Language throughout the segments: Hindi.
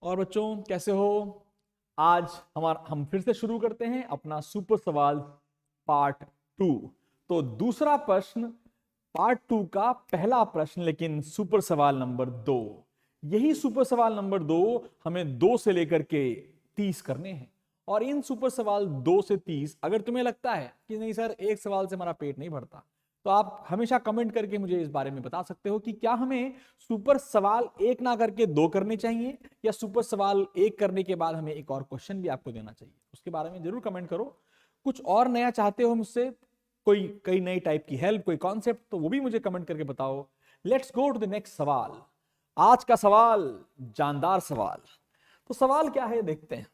और बच्चों कैसे हो? आज हम फिर से शुरू करते हैं अपना सुपर सवाल पार्ट 2। तो दूसरा प्रश्न पार्ट 2 का पहला प्रश्न, लेकिन सुपर सवाल नंबर 2। यही सुपर सवाल नंबर 2 हमें 2 से लेकर के 30 करने हैं। और इन सुपर सवाल 2 से 30, अगर तुम्हें लगता है कि नहीं सर एक सवाल से हमारा पेट नहीं भरता, तो आप हमेशा कमेंट करके मुझे इस बारे में बता सकते हो कि क्या हमें सुपर सवाल एक ना करके 2 करने चाहिए, या सुपर सवाल एक करने के बाद हमें एक और क्वेश्चन भी आपको देना चाहिए। उसके बारे में जरूर कमेंट करो। कुछ और नया चाहते हो मुझसे, कोई नई टाइप की हेल्प, कोई कॉन्सेप्ट, तो वो भी मुझे कमेंट करके बताओ। Let's go to the next सवाल। आज का सवाल जानदार सवाल। तो सवाल क्या है देखते हैं।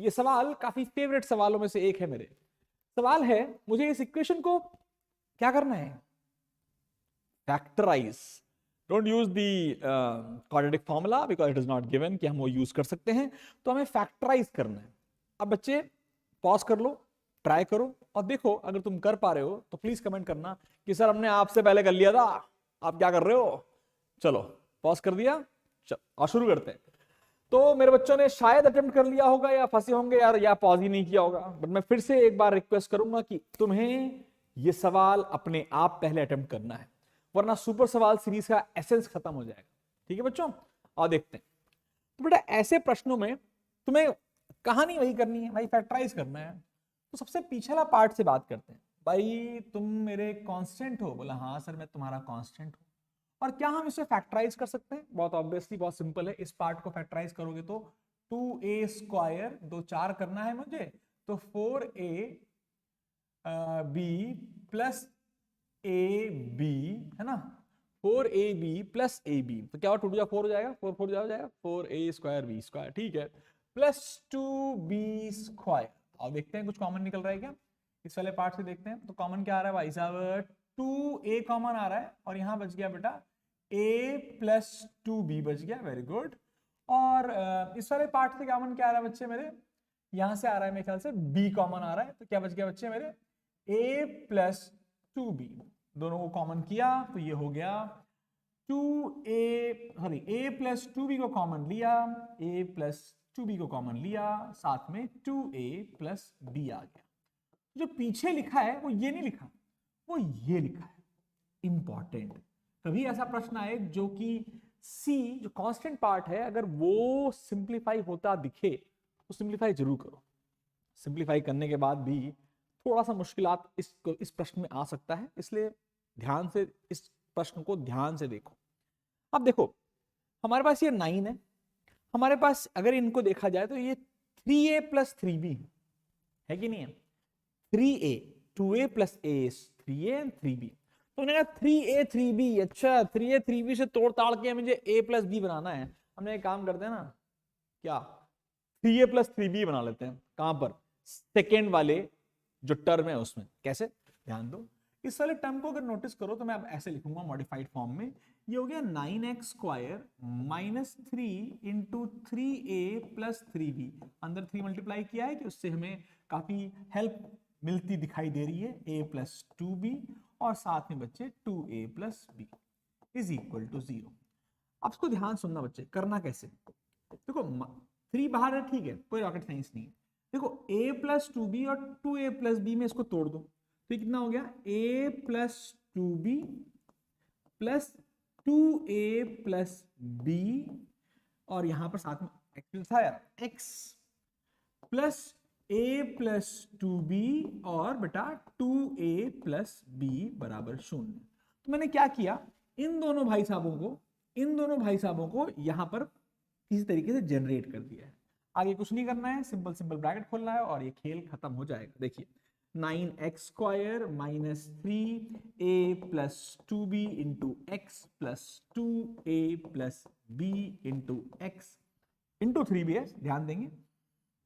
ये सवाल काफी फेवरेट सवालों में से एक है मेरे। सवाल है, मुझे इस इक्वेशन को क्या करना है? Factorise. Don't use the quadratic formula because it is not given कि हम वो यूज कर सकते हैं। तो हमें फैक्टराइज करना है। अब बच्चे पॉज कर लो, ट्राई करो और देखो। अगर तुम कर पा रहे हो तो प्लीज कमेंट करना कि सर हमने आपसे पहले कर लिया था, आप क्या कर रहे हो। चलो पॉज कर दिया, चलो और शुरू करते हैं। तो मेरे बच्चों ने शायद अटेम्प्ट कर लिया होगा या फंसे होंगे यार, या पॉज ही नहीं किया होगा। बट मैं फिर से एक बार रिक्वेस्ट करूंगा कि तुम्हें ये सवाल अपने आप पहले अटेम्प्ट करना है, वरना सुपर सवाल सीरीज का एसेंस खत्म हो जाएगा। ठीक है बच्चों, और देखते हैं। तो बेटा ऐसे प्रश्नों में तुम्हें कहानी वही करनी है भाई, फैक्टराइज करना है। तो सबसे पिछला पार्ट से बात करते हैं। भाई तुम मेरे कांस्टेंट हो? बोला हाँ सर मैं तुम्हारा कांस्टेंट हूं। और क्या हम इसे फैक्टराइज कर सकते हैं? बहुत ऑब्वियसली बहुत सिंपल है। इस पार्ट को फैक्टराइज करोगे तो 2a² 2 4 करना है मुझे, तो 4a B plus A B, है ना। 4ab प्लस ए बी, तो क्या 2 4 हो जाएगा, 4 4 जाएगा, 4a² b², ठीक है, प्लस 2b²। और देखते हैं कुछ कॉमन निकल रहा है क्या इस वाले पार्ट से। देखते हैं तो कॉमन क्या आ रहा है भाई साहब। 2a कॉमन आ रहा है और यहां बच गया बेटा a प्लस 2b बच गया, वेरी गुड। और इस वाले पार्ट से कॉमन क्या आ रहा है बच्चे मेरे? यहां से आ रहा है मेरे ख्याल से b कॉमन आ रहा है, तो क्या बच गया बच्चे मेरे? a plus 2b। दोनों को कॉमन किया तो ये हो गया 2a प्लस 2b को कॉमन लिया, a प्लस 2b को कॉमन लिया, साथ में 2a प्लस b आ गया। जो पीछे लिखा है वो ये नहीं लिखा, वो ये लिखा है। इंपॉर्टेंट। कभी ऐसा प्रश्न आए जो कि c जो कांस्टेंट पार्ट है, अगर वो सिंप्लीफाई होता दिखे तो सिंप्लीफाई जरूर करो। सिंप्लीफाई करने के बाद भी थोड़ा सा मुश्किलात इस प्रश्न में आ सकता है, इसलिए ध्यान से इस प्रश्न को ध्यान से देखो। अब देखो हमारे पास ये 9 है, हमारे पास अगर इनको देखा जाए तो ये 3a प्लस 3b है कि नहीं है। 3a 2a plus a 3a and 3b। तो उन्होंने कहा 3a 3b, अच्छा 3a 3b से तोड़ ताड़ के मुझे a प्लस b बनाना है। हमने एक काम करते हैं ना, क्या 3a प्लस 3b बना लेते हैं। कहां पर? सेकेंड वाले जो टर्म है उसमें। कैसे? ध्यान दो, इस वाले टर्म को अगर नोटिस करो तो मैं अब ऐसे लिखूंगा मॉडिफाइड फॉर्म में। ये हो गया 9x² minus 3 into 3a plus 3b। अंदर 3 मल्टीप्लाई किया है कि उससे हमें काफी हेल्प मिलती दिखाई दे रही है। a प्लस 2b और साथ में बच्चे 2a plus b is equal to 0। अब इसको ध्यान सुनना बच्चे, करना कैसे। देखो 3 बाहर है, ठीक है, कोई रॉकेट साइंस नहीं है। देखो a प्लस 2b और 2a प्लस b में इसको तोड़ दो तो कितना हो गया? a plus 2b plus 2a plus b, और यहां पर साथ में x था यार, x plus a plus 2b और बेटा 2a प्लस b बराबर 0। तो मैंने क्या किया, इन दोनों भाई साहबों को यहां पर किसी तरीके से जनरेट कर दिया है। आगे कुछ नहीं करना है, सिंपल सिंपल ब्रैकेट खोलना है और ये खेल खत्म हो जाएगा। देखिए 9x² minus 3a plus 2b into x plus 2a plus b into x into 3b है, ध्यान देंगे।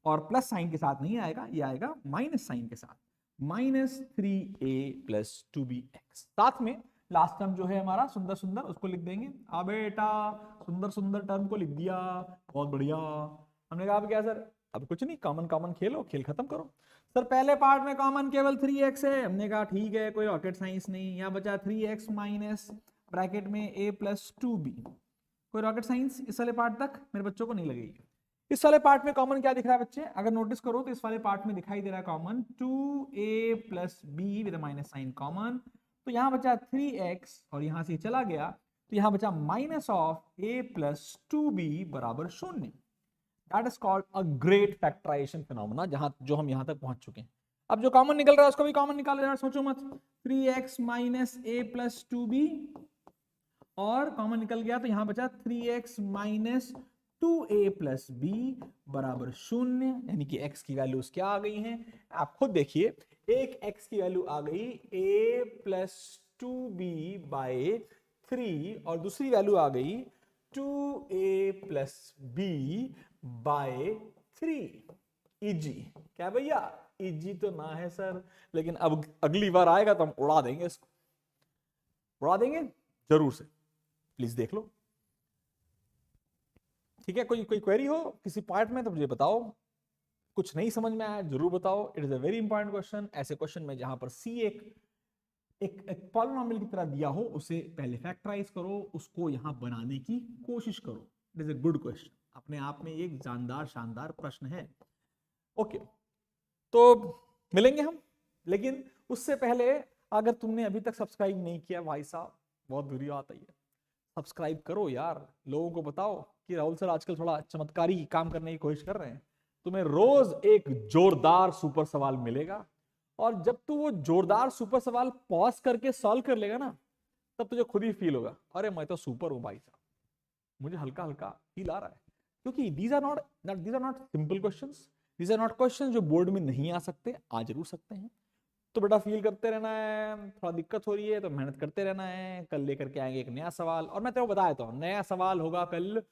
और प्लस साइन के साथ नहीं आएगा, ये आएगा माइनस साइन के साथ, माइनस 3a प्लस 2bx। साथ में लास्ट टर्म जो है हमारा सुंदर सुंदर, उसको लिख देंगे। अब बेटा सुंदर सुंदर टर्म को लिख दिया, बहुत बढ़िया। हमने कहा अब क्या सर, अब कुछ नहीं, कॉमन कॉमन खेलो, खेल खत्म करो। सर पहले पार्ट में कॉमन केवल 3x है। हमने कहा ठीक है, कोई रॉकेट साइंस नहीं। यहाँ बचा 3x माइनस ब्रैकेट में a प्लस 2b, कोई रॉकेट साइंस इस वाले पार्ट तक मेरे बच्चों को नहीं लगेगी। इस वाले पार्ट में कॉमन क्या दिख रहा है बच्चे, अगर नोटिस करो तो इस वाले पार्ट में दिखाई दे रहा है common 2a plus b with minus sign common, तो यहां बचा 3x और यहां से चला गया तो यहां बचा minus of a plus 2b बराबर 0। That is called a great factorisation phenomena, जहां जो हम यहां तक पहुंच चुके हैं। अब जो कॉमन निकल रहा है उसको भी कॉमन निकालो यार, सोचो मत। 3x minus a plus 2b और कॉमन निकल गया तो यहां बचा 3x minus 2a plus B बराबर 0, यानी कि x की वैल्यूज क्या आ गई हैं आप खुद देखिए। एक x की वैल्यू आ गई a प्लस 2b बाय 3 और दूसरी वैल्यू आ गई 2a plus b bye 3। Easy क्या भैया, इजी तो ना है सर, लेकिन अब अगली बार आएगा तो हम उड़ा देंगे इसको, उड़ा देंगे जरूर से, प्लीज देख लो। ठीक है, कोई कोई क्वेरी हो किसी पार्ट में तो मुझे बताओ, कुछ नहीं समझ में आया जरूर बताओ। It is a very important question. ऐसे क्वेश्चन में जहां पर सी एक पॉलिनोमियल की तरह दिया हो उसे पहले फैक्टराइज करो, उसको यहां बनाने की कोशिश करो। It is a good question, अपने आप में एक जानदार शानदार प्रश्न है। ओके तो मिलेंगे हम, लेकिन उससे पहले अगर तुमने अभी तक सब्सक्राइब नहीं किया भाई साहब, बहुत बुरी बात है, सब्सक्राइब करो यार, लोगों को बताओ कि राहुल सर आजकल थोड़ा चमत्कारी काम करने की कोशिश कर रहे हैं। तुम्हें रोज एक जोरदार सुपर सवाल मिलेगा और जब तू वो जोरदार सुपर सवाल पॉज करके सॉल्व कर लेगा ना, तब तुझे खुद ही फील होगा अरे मैं तो सुपर हूं भाई साहब, मुझे हल्का हल्का फील आ रहा है। क्योंकि these are not simple questions, these are not questions जो बोर्ड में नहीं आ सकते, आ जरूर सकते हैं। तो बेटा फील करते रहना है, थोड़ा दिक्कत हो रही है तो मेहनत करते रहना है, कल लेकर के आएंगे एक नया सवाल। और मैं तेरे को बता देता हूँ नया सवाल होगा कल,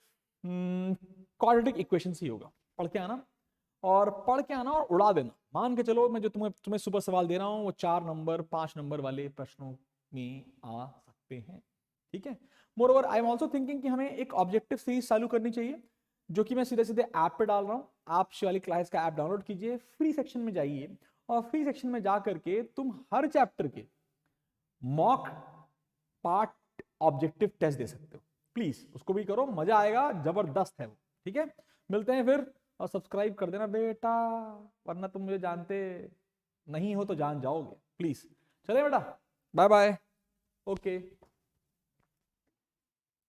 क्वाड्रेटिक इक्वेशन ही होगा, पढ़ के आना और उड़ा देना। मान के चलो मैं जो तुम्हें सुपर सवाल दे रहा हूँ वो 4 नंबर 5 नंबर वाले प्रश्नों में आ सकते हैं। ठीक है, moreover I am also thinking कि हमें एक ऑब्जेक्टिव सीरीज चालू करनी चाहिए, जो कि मैं सीधे सीधे ऐप पे डाल रहा हूँ। आप शिवालिक क्लास का ऐप डाउनलोड कीजिए, फ्री सेक्शन में जाइए और फ्री सेक्शन में जा करके तुम हर चैप्टर के मॉक पार्ट ऑब्जेक्टिव टेस्ट दे सकते हो। प्लीज उसको भी करो, मजा आएगा, जबरदस्त है वो। ठीक है, मिलते हैं फिर, और सब्सक्राइब कर देना बेटा, वरना तुम मुझे जानते नहीं हो तो जान जाओगे। प्लीज चले बेटा, बाय बाय, ओके।